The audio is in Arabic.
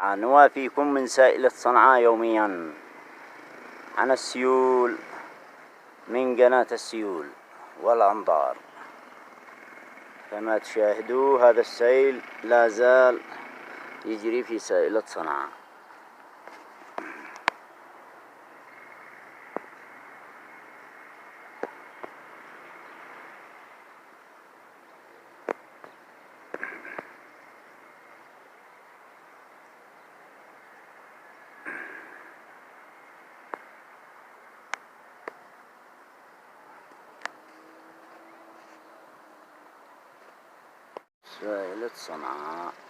نوافيكم من سائلة صنعاء يوميا عن السيول من قناة السيول والأنظار. كما تشاهدوا هذا السيل لا زال يجري في سائلة صنعاء. سائلة صنعاء.